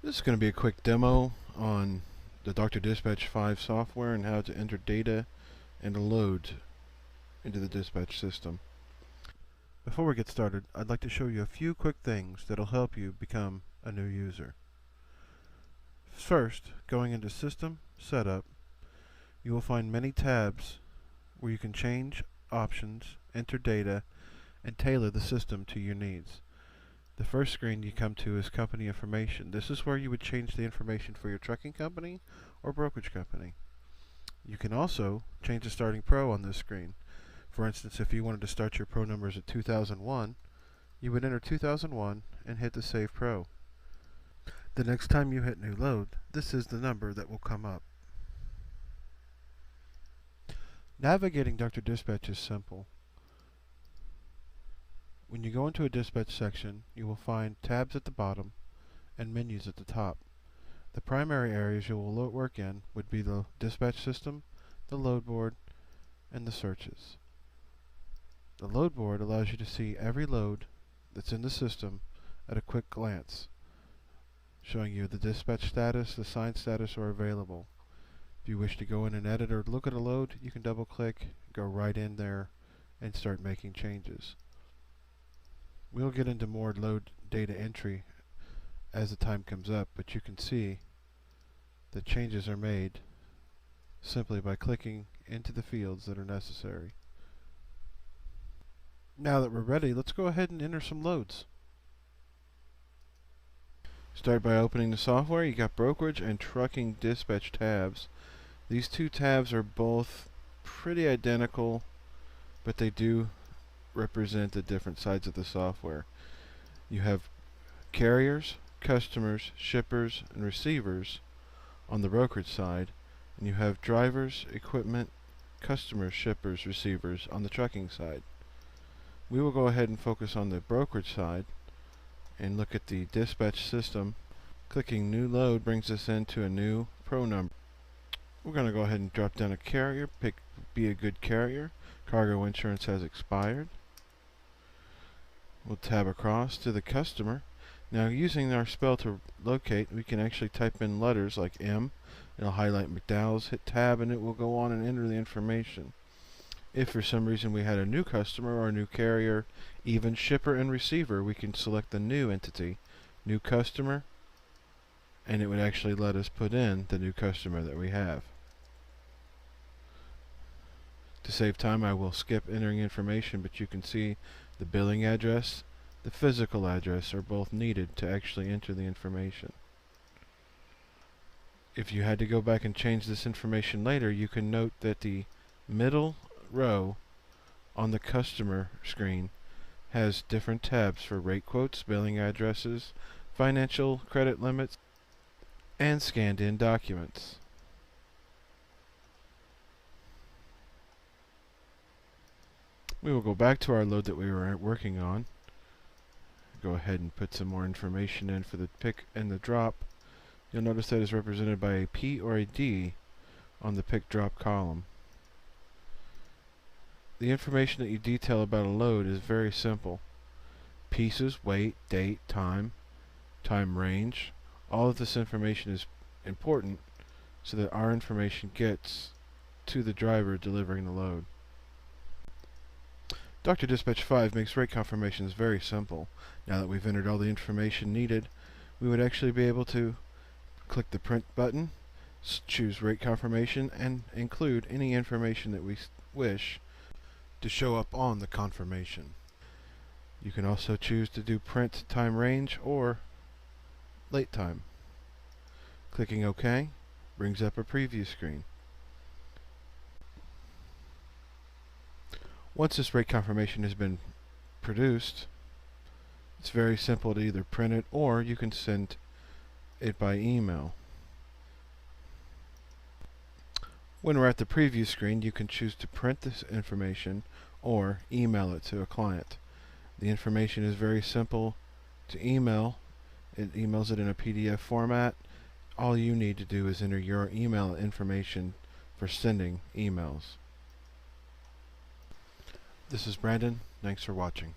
This is going to be a quick demo on the DrDISPATCH 5 software and how to enter data and a load into the dispatch system. Before we get started, I'd like to show you a few quick things that'll help you become a new user. First, going into System Setup, you will find many tabs where you can change options, enter data, and tailor the system to your needs. The first screen you come to is Company Information. This is where you would change the information for your trucking company or brokerage company. You can also change the starting pro on this screen. For instance, if you wanted to start your pro numbers at 2001, you would enter 2001 and hit the Save Pro. The next time you hit New Load, this is the number that will come up. Navigating DrDISPATCH is simple. When you go into a dispatch section, you will find tabs at the bottom and menus at the top. The primary areas you will work in would be the dispatch system, the load board, and the searches. The load board allows you to see every load that's in the system at a quick glance, showing you the dispatch status, the sign status, or available. If you wish to go in and edit or look at a load, you can double click, go right in there, and start making changes. We'll get into more load data entry as the time comes up, but you can see that changes are made simply by clicking into the fields that are necessary. Now that we're ready, let's go ahead and enter some loads. Start by opening the software. You got brokerage and trucking dispatch tabs. These two tabs are both pretty identical, but they do represent the different sides of the software. You have carriers, customers, shippers, and receivers on the brokerage side, and you have drivers, equipment, customers, shippers, receivers on the trucking side. We will go ahead and focus on the brokerage side and look at the dispatch system. Clicking New Load brings us into a new pro number. We're going to go ahead and drop down a carrier, pick Be a Good Carrier. Cargo insurance has expired. We'll tab across to the customer. Now, using our spell to locate, we can actually type in letters like M. It'll highlight McDowell's, hit tab, and it will go on and enter the information. If for some reason we had a new customer or a new carrier, even shipper and receiver, we can select the new entity, new customer, and it would actually let us put in the new customer that we have. To save time, I will skip entering information, but you can see the billing address, the physical address are both needed to actually enter the information. If you had to go back and change this information later, you can note that the middle row on the customer screen has different tabs for rate quotes, billing addresses, financial credit limits, and scanned in documents. We will go back to our load that we were working on. Go ahead and put some more information in for the pick and the drop. You'll notice that is represented by a P or a D on the pick drop column. The information that you detail about a load is very simple. Pieces, weight, date, time range. All of this information is important so that our information gets to the driver delivering the load. DrDISPATCH 5 makes rate confirmations very simple. Now that we've entered all the information needed, we would actually be able to click the print button, choose rate confirmation, and include any information that we wish to show up on the confirmation. You can also choose to do print time range or late time. Clicking OK brings up a preview screen. Once this rate confirmation has been produced, it's very simple to either print it or you can send it by email. When we're at the preview screen, you can choose to print this information or email it to a client. The information is very simple to email. It emails it in a PDF format. All you need to do is enter your email information for sending emails. This is Brandon. Thanks for watching.